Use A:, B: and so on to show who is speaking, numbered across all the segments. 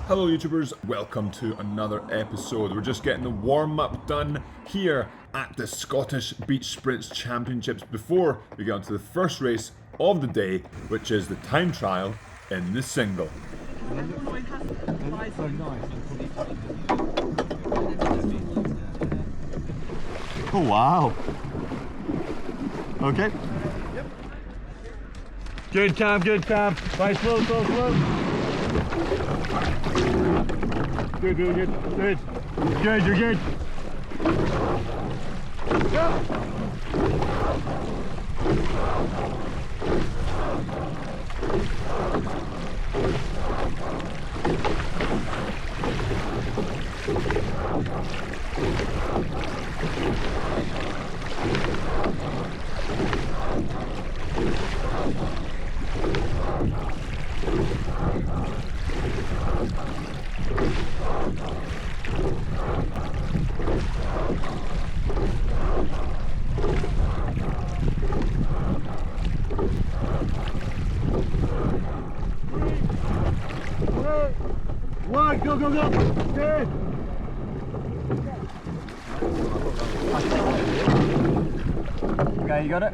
A: Hello YouTubers, welcome to another episode. We're just getting the warm-up done here at the Scottish Beach Sprints Championships before we get on to the first race of the day, which is the time trial in the single.
B: Oh wow. Okay.
A: Yep.
B: Good Cam. Right, slow. Good. Good, you're good. One, go. Good. Okay, you got it?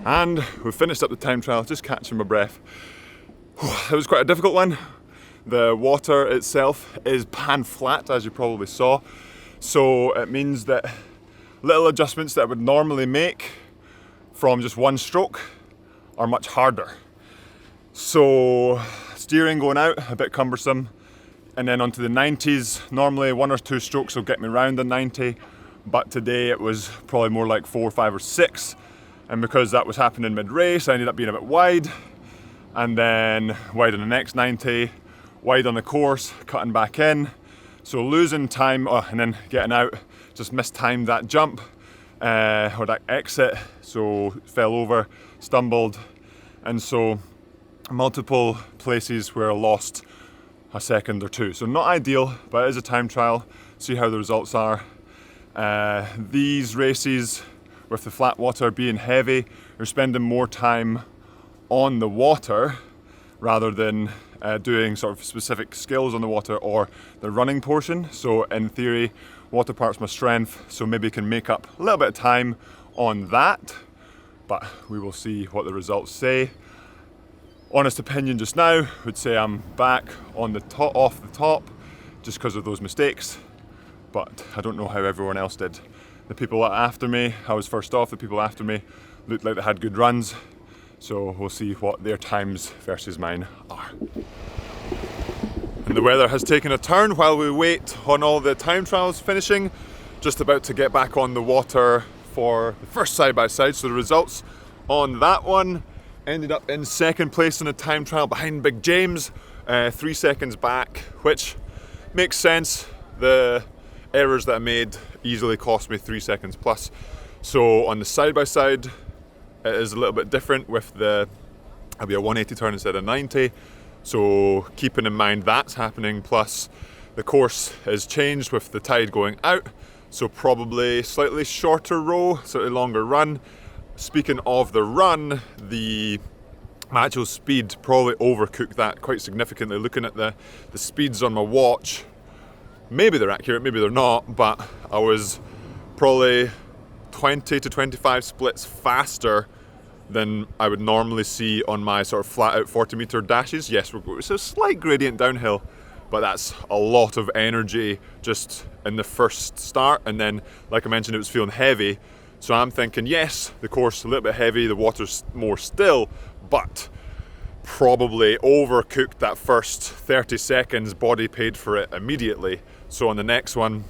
A: And we've finished up the time trial, just catching my breath. It was quite a difficult one. The water itself is pan flat, as you probably saw. So it means that little adjustments that I would normally make from just one stroke are much harder. So steering going out, a bit cumbersome. And then onto the 90s, normally 1 or 2 strokes will get me around the 90, but today it was probably more like 4, 5 or 6. And because that was happening mid-race, I ended up being a bit wide, and then wide on the next 90, wide on the course, cutting back in. So losing time, and then getting out, just mistimed that jump, or that exit, so fell over, stumbled, and so multiple places where I lost a second or two. So not ideal, but it is a time trial, see how the results are. These races, with the flat water being heavy, you're spending more time on the water rather than doing sort of specific skills on the water or the running portion. So in theory, water part's my strength, so maybe can make up a little bit of time on that, but we will see what the results say. Honest opinion just now would say I'm back on the top, off the top, just because of those mistakes, but I don't know how everyone else did. The people after me, I was first off, the people after me looked like they had good runs, so we'll see what their times versus mine are. And the weather has taken a turn while we wait on all the time trials finishing. Just about to get back on the water for the first side-by-side, so the results on that one. Ended up in second place in a time trial behind Big James, 3 seconds back, which makes sense. The errors that I made easily cost me 3 seconds plus. So on the side-by-side, it is a little bit different with it'll be a 180 turn instead of 90. So keeping in mind that's happening, plus the course is changed with the tide going out. So probably slightly shorter row, slightly longer run. Speaking of the run, my actual speed probably overcooked that quite significantly. Looking at the speeds on my watch, maybe they're accurate, maybe they're not, but I was probably 20 to 25 splits faster than I would normally see on my sort of flat out 40 meter dashes. Yes, it's a slight gradient downhill, but that's a lot of energy just in the first start. And then, like I mentioned, it was feeling heavy. So I'm thinking, yes, the course a little bit heavy, the water's more still, but probably overcooked that first 30 seconds, body paid for it immediately. So on the next one,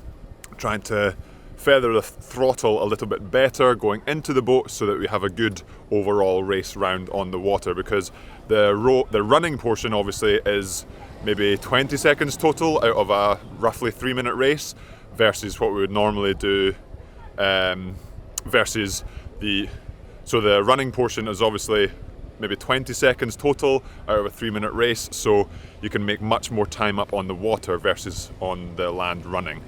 A: trying to feather the throttle a little bit better going into the boat so that we have a good overall race round on the water, because the running portion obviously is maybe 20 seconds total out of a roughly 3-minute race versus what we would normally do. Versus the running portion is obviously maybe 20 seconds total out of a 3-minute race, so you can make much more time up on the water versus on the land running.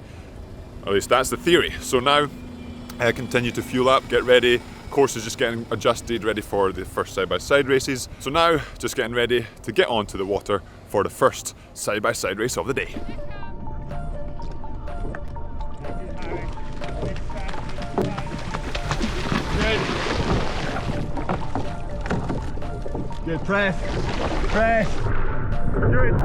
A: At least that's the theory. So now I continue to fuel up, get ready, Course is just getting adjusted, ready for the first side-by-side races. So now, just getting ready to get onto the water for the first side-by-side race of the day.
B: Good, press, press. Good.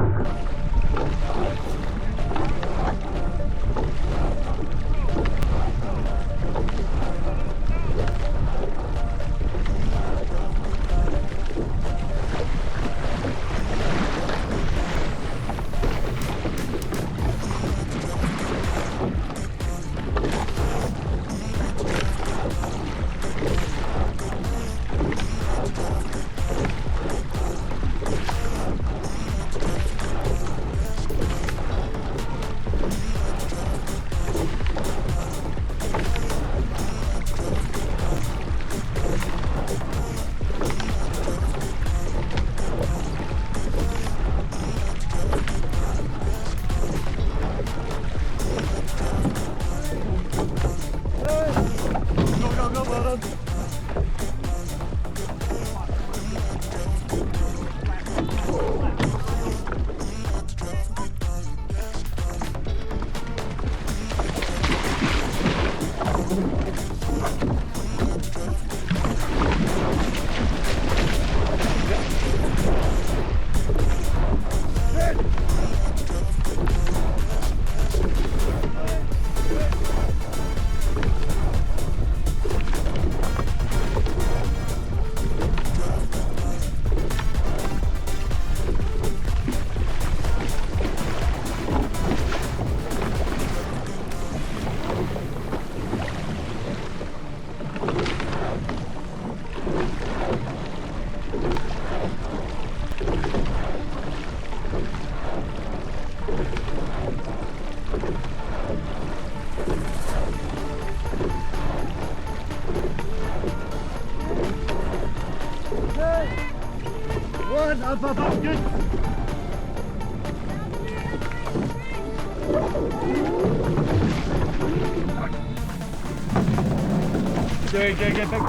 B: One, up, good. Good, big step.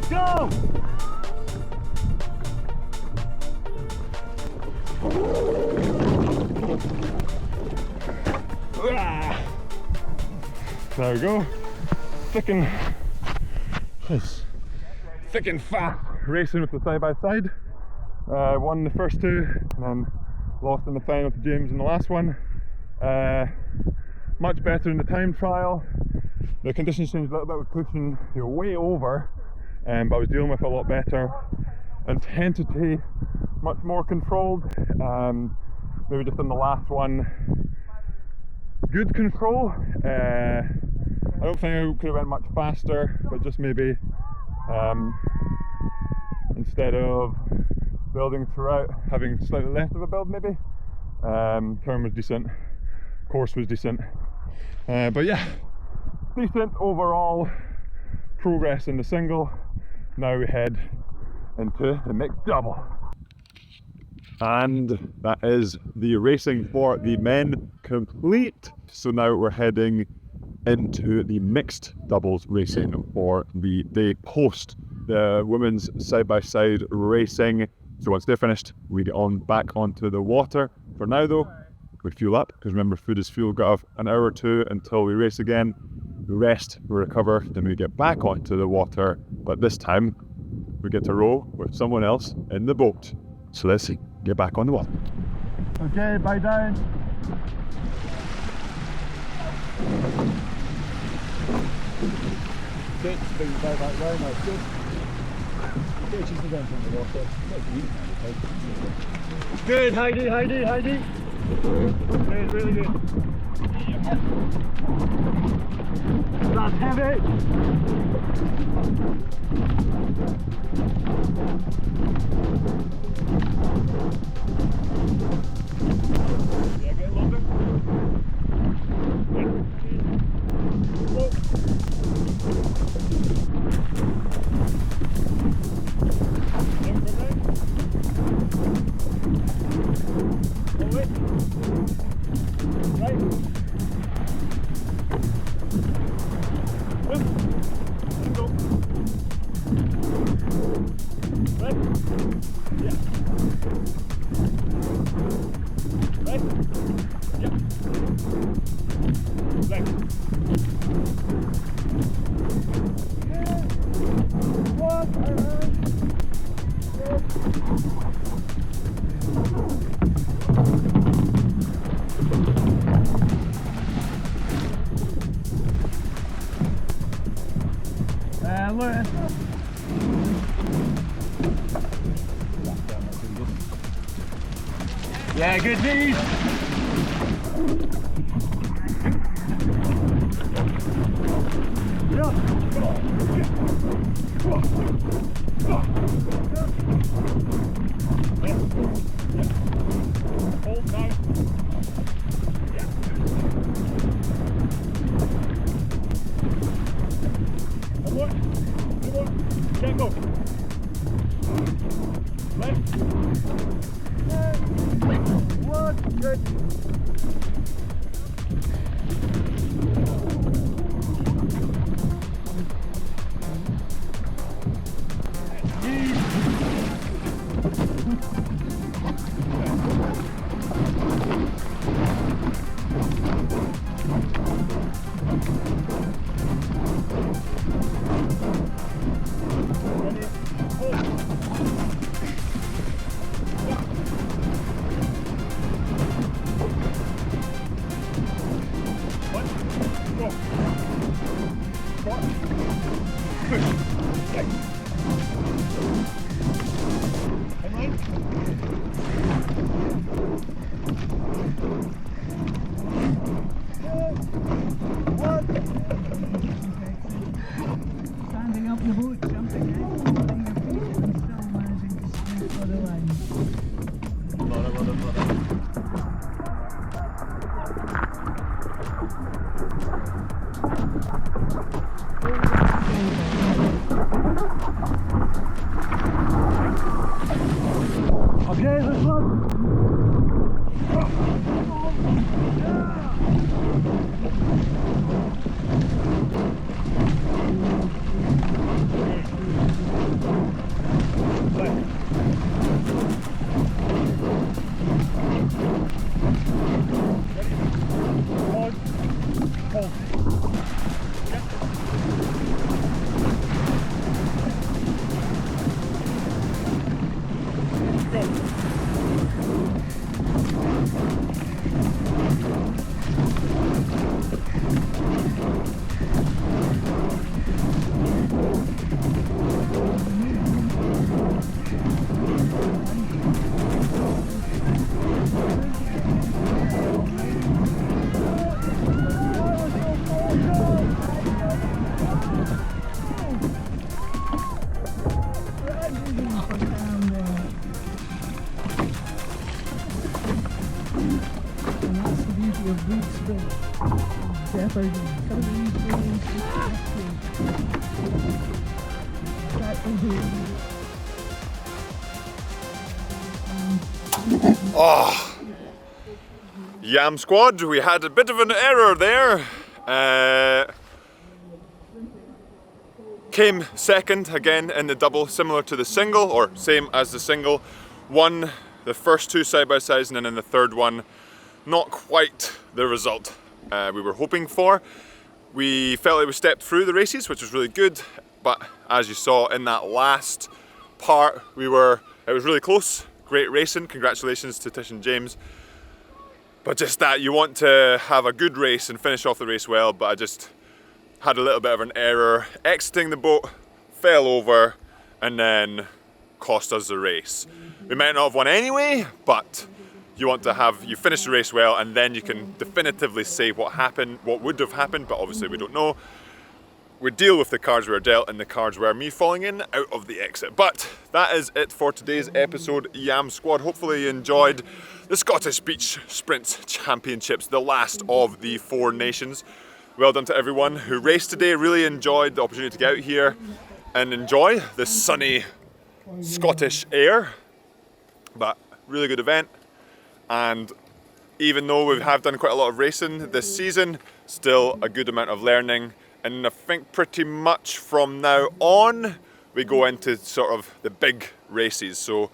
B: Go! There we go. Thick and fast racing with the side-by-side. Won the first two and then lost in the final to James in the last one. Much better in the time trial. The conditions changed a little bit with pushing way over, but I was dealing with it a lot better. Intensity, much more controlled. Maybe just in the last one, good control. I don't think I could have went much faster, but just maybe instead of building throughout, having slightly less of a build maybe. Turn was decent, course was decent, but yeah, decent overall progress in the single. Now we head into the mixed double. And that is the racing for the men complete. So now we're heading into the mixed doubles racing for the day post the women's side-by-side racing. So once they're finished, we get on back onto the water. For now though, we fuel up, because remember, food is fuel. Got an hour or two until we race again. We rest, we recover, then we get back onto the water. But this time, we get to row with someone else in the boat. So let's get back on the water. Okay, bye down.
C: Good, bring the bow back round, that's good. Good, she's again from the water. Good, Heidi, Heidi, Heidi. Good, really good. That's heavy. Yeah, get a little bit. Whoa. Yeah, good knees. Hold tight. Come on. Can't go. Left. One. Good.
D: Standing up in the boat, jumping out, holding your feet and still managing to sprint for the line.
C: Okay, let's run.
A: Oh, Yam squad, we had a bit of an error there. Came second again in the double, similar to the single, or same as the single. Won the first two side-by-sides, and then in the third one, not quite the result we were hoping for. We felt like we stepped through the races, which was really good, but as you saw in that last part, it was really close. Great racing, congratulations to Tish and James. But just that, you want to have a good race and finish off the race well, but I just had a little bit of an error exiting the boat, fell over, and then cost us the race. We might not have won anyway, but you want to have, you finish the race well, and then you can definitively say what happened, what would have happened, but obviously we don't know. We deal with the cards we were dealt, and the cards were me falling in out of the exit. But that is it for today's episode, Yam Squad. Hopefully you enjoyed the Scottish Beach Sprint Championships, the last of the 4 nations. Well done to everyone who raced today. Really enjoyed the opportunity to get out here and enjoy the sunny Scottish air. But really good event. And even though we have done quite a lot of racing this season, still a good amount of learning. And I think pretty much from now on, we go into sort of the big races. So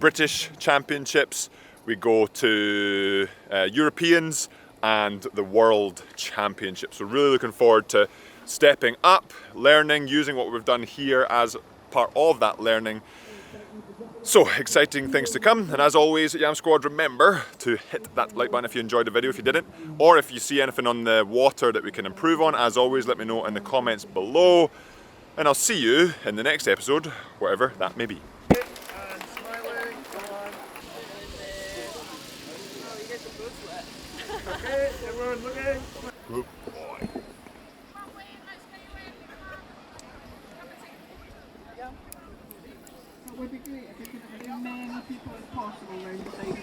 A: British Championships, we go to Europeans and the World Championships. So really looking forward to stepping up, learning, using what we've done here as part of that learning. So exciting things to come, and as always, Yam Squad, remember to hit that like button if you enjoyed the video, if you didn't, or if you see anything on the water that we can improve on. As always, let me know in the comments below, and I'll see you in the next episode, whatever that may be.
C: Okay, everyone looking.